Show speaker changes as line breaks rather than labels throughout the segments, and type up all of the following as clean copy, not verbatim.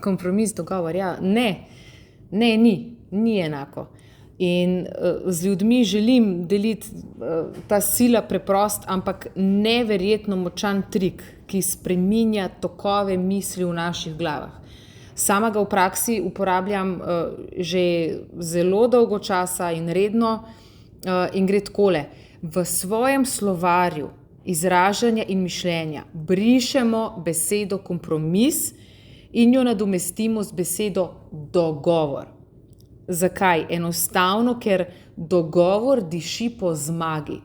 kompromis, dogovor, ne, ni enako. In z ljudmi želim deliti ta sila preprost, ampak neverjetno močan trik, ki spreminja tokove misli v naših glavah. Sama ga v praksi uporabljam že zelo dolgo časa in redno in gre takole. V svojem slovarju izražanja in mišljenja brišemo besedo kompromis in jo nadomestimo z besedo dogovor. Zakaj? Enostavno, ker dogovor diši po zmagi,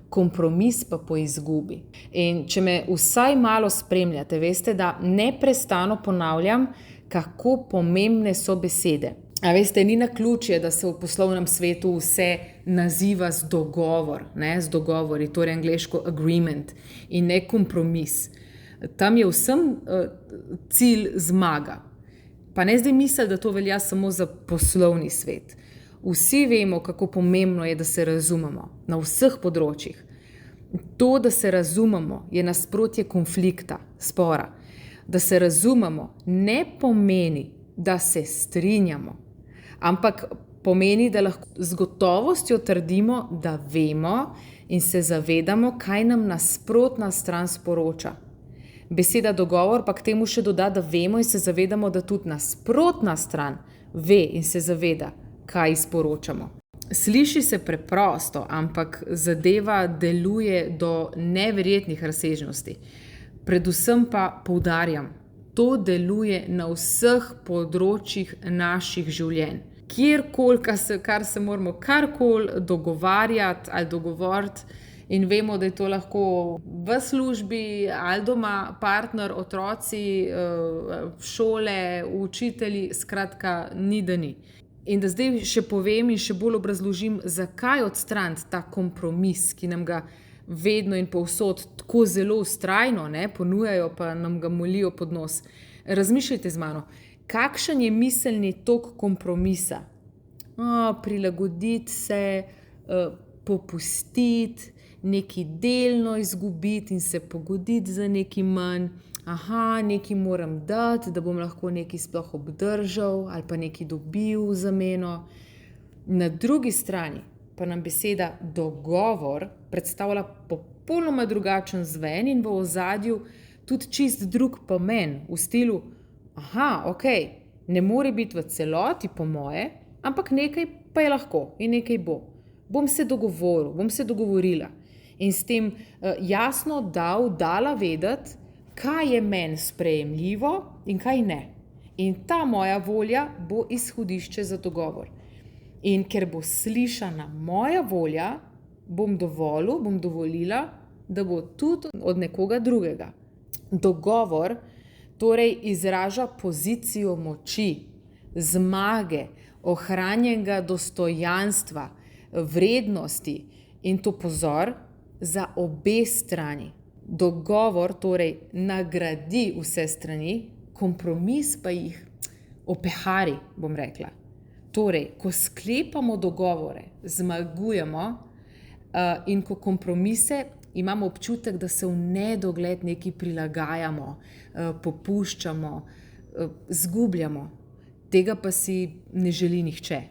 kompromis pa po izgubi. In če me vsaj malo spremljate, veste, da neprestano ponavljam, kako pomembne so besede. A veste, ni naključje, da se v poslovnem svetu vse naziva z dogovori, torej angleško agreement in ne kompromis. Tam je vsem cilj zmaga. Pa ne zdaj misli, da to velja samo za poslovni svet. Vsi vemo, kako pomembno je, da se razumemo na vseh področjih. To, da se razumemo, je nasprotje konflikta, spora. Da se razumemo ne pomeni, da se strinjamo, ampak pomeni, da lahko z gotovostjo trdimo, da vemo in se zavedamo, kaj nam nasprotna stran sporoča. Beseda dogovor pa k temu še doda, da vemo in se zavedamo, da tudi nasprotna stran ve in se zaveda, kaj sporočamo. Sliši se preprosto, ampak zadeva deluje do neverjetnih razsežnosti. Predvsem pa poudarjam, to deluje na vseh področjih naših življenj. Kjerkoli, kar se moramo karkoli dogovarjati ali dogovoriti, in vemo, da je to lahko v službi ali doma, partner, otroci, šole, učitelji, skratka, ni da ni. In da zdaj še povem in še bolj obrazložim, zakaj odstraniti ta kompromis, ki nam ga vedno in povsod tako zelo vztrajno ponujajo, pa nam ga molijo pod nos. Razmišljajte z mano, kakšen je miselni tok kompromisa? Prilagoditi se, popustiti, nekaj delno izgubiti in se pogoditi za nekaj manj. Nekaj moram dati, da bom lahko nekaj sploh obdržal ali pa nekaj dobil v zameno. Na drugi strani pa nam beseda dogovor predstavlja popolnoma drugačen zven in v ozadju tudi čist drug pomen, v stilu, ne more biti v celoti po moje, ampak nekaj pa je lahko in nekaj bo. Bom se dogovoril, bom se dogovorila in s tem jasno dala vedeti, kaj je meni sprejemljivo in kaj ne. In ta moja volja bo izhodišče za dogovor. In ker bo slišana moja volja, bom dovolila, da bo tudi od nekoga drugega. Dogovor torej izraža pozicijo moči, zmage, ohranjenega dostojanstva, vrednosti in to pozor za obe strani. Dogovor torej nagradi vse strani, kompromis pa jih opehari, bom rekla. Torej, ko sklepamo dogovore, zmagujemo in ko kompromise, imamo občutek, da se v nedogled nekaj prilagajamo, popuščamo, zgubljamo. Tega pa si ne želi nihče.